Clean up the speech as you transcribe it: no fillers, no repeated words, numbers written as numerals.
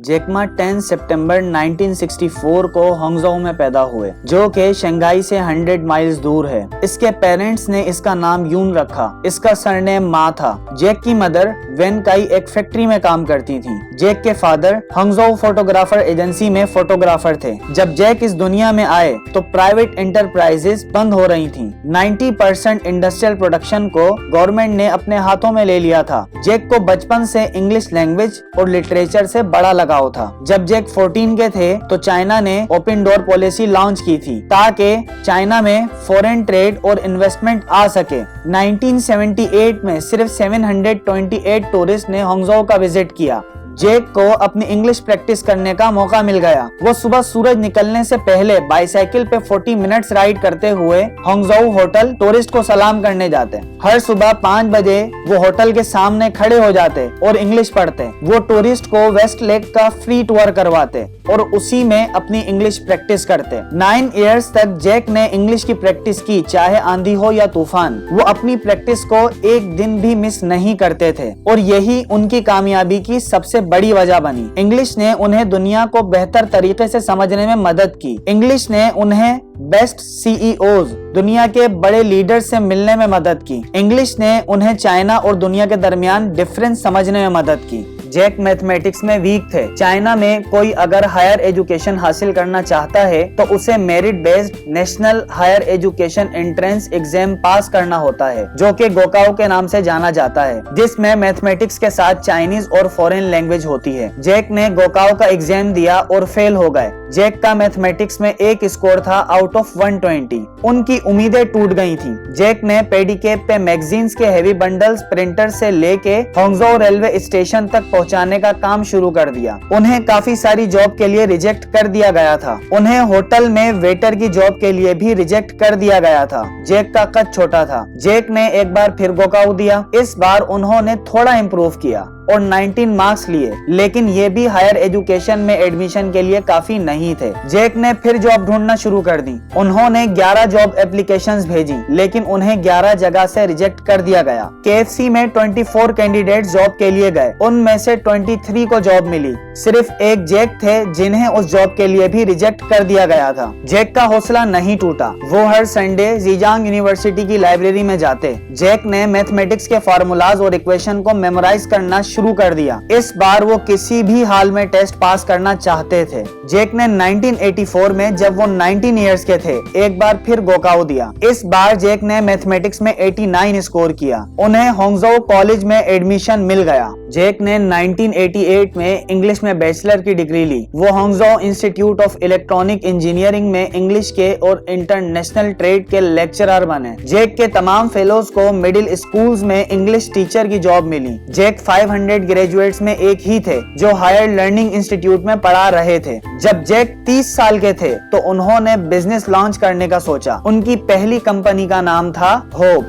Jack Ma 10 सितंबर 1964 को Hangzhou में पैदा हुए, जो कि शंघाई से 100 माइल्स दूर है। इसके पेरेंट्स ने इसका नाम यून रखा। इसका सरनेम मा था। जैक की मदर वेन काई एक फैक्ट्री में काम करती थी। जैक के फादर हांगझोउ फोटोग्राफर एजेंसी में फोटोग्राफर थे। जब जैक इस दुनिया में आए तो प्राइवेट एंटरप्राइजेस बंद हो रही थी। 90% इंडस्ट्रियल प्रोडक्शन को गवर्नमेंट ने अपने हाथों में ले लिया था। जैक को बचपन से इंग्लिश लैंग्वेज और लिटरेचर से बड़ा लगाव था। जब जैक 14 के थे तो चाइना ने ओपन डोर पॉलिसी लॉन्च की थी ताकि चाइना में फॉरेन ट्रेड और इन्वेस्टमेंट आ सके। 1978 में सिर्फ 728 टूरिस्ट ने हांगझोउ का विजिट किया। जैक को अपनी इंग्लिश प्रैक्टिस करने का मौका मिल गया। वो सुबह सूरज निकलने से पहले बाइसाइकिल पे 40 मिनट्स राइड करते हुए हांगझोउ होटल टूरिस्ट को सलाम करने जाते। हर सुबह 5 बजे वो होटल के सामने खड़े हो जाते और इंग्लिश पढ़ते। वो टूरिस्ट को वेस्ट लेक का फ्री टूर करवाते और उसी में अपनी इंग्लिश प्रैक्टिस करते। 9 इयर्स तक जैक ने इंग्लिश की प्रैक्टिस की, चाहे आंधी हो या तूफान। वो अपनी प्रैक्टिस को एक दिन भी मिस नहीं करते थे और यही उनकी कामयाबी की सबसे बड़ी वजह बनी। इंग्लिश ने उन्हें दुनिया को बेहतर तरीके से समझने में मदद की। इंग्लिश ने उन्हें बेस्ट सीईओज, दुनिया के बड़े लीडर्स से मिलने में मदद की। इंग्लिश ने उन्हें चाइना और दुनिया के दरमियान डिफरेंस समझने में मदद की। जैक मैथमेटिक्स में वीक थे। चाइना में कोई अगर हायर एजुकेशन हासिल करना चाहता है तो उसे merit based national higher education entrance exam pass करना होता है, जो कि गोकाओ के नाम से जाना जाता है, जिसमें मैथमेटिक्स के साथ चाइनीज और फॉरेन लैंग्वेज होती है। जैक ने गोकाओ का एग्जाम दिया और फेल हो गए। जैक का मैथमेटिक्स में एक स्कोर था आउट ऑफ 120। उनकी उम्मीदें टूट गई थी। जैक ने पेडीकेप पे मैगजीन्स के हेवी बंडल्स प्रिंटर से लेके हांगझोउ रेलवे स्टेशन तक पहुंचाने का काम शुरू कर दिया। उन्हें काफी सारी जॉब के लिए रिजेक्ट कर दिया गया था। उन्हें होटल में वेटर की जॉब के लिए भी रिजेक्ट कर दिया गया था। जैक का कद छोटा था। जैक ने एक बार फिर गोकाओ दिया। इस बार उन्होंने थोड़ा इम्प्रूव किया और 19 मार्क्स लिए, लेकिन ये भी हायर एजुकेशन में एडमिशन के लिए काफी नहीं थे। जैक ने फिर जॉब ढूंढना शुरू कर दी। उन्होंने 11 जॉब एप्लीकेशंस भेजी, लेकिन उन्हें 11 जगह से रिजेक्ट कर दिया गया। केएफसी में 24 कैंडिडेट जॉब के लिए गए, उनमें से 23 को जॉब मिली। सिर्फ एक जैक थे जिन्हें उस जॉब के लिए भी रिजेक्ट कर दिया गया था। जैक का हौसला नहीं टूटा। वो हर संडे जीजांग यूनिवर्सिटी की लाइब्रेरी में जाते। जैक ने मैथमेटिक्स के फार्मूलाज और इक्वेशन को मेमोराइज करना शुरू कर दिया। इस बार वो किसी भी हाल में टेस्ट पास करना चाहते थे। जैक ने 1984 में, जब वो 19 इयर्स के थे, एक बार फिर गोकाओ दिया। इस बार जैक ने मैथमेटिक्स में 89 स्कोर किया। उन्हें हांगझोउ कॉलेज में एडमिशन मिल गया। जैक ने 1988 में इंग्लिश में बैचलर की डिग्री ली। वो Hangzhou institute of electronic engineering में इंग्लिश के और इंटरनेशनल ट्रेड के लेक्चरर बने। जैक के तमाम फेलोज को मिडिल स्कूल्स में इंग्लिश टीचर की जॉब मिली। जैक 500 ग्रेजुएट्स में एक ही थे जो हायर लर्निंग इंस्टीट्यूट में पढ़ा रहे थे। जब जैक 30 साल के थे तो उन्होंने बिजनेस लॉन्च करने का सोचा। उनकी पहली कंपनी का नाम था होप।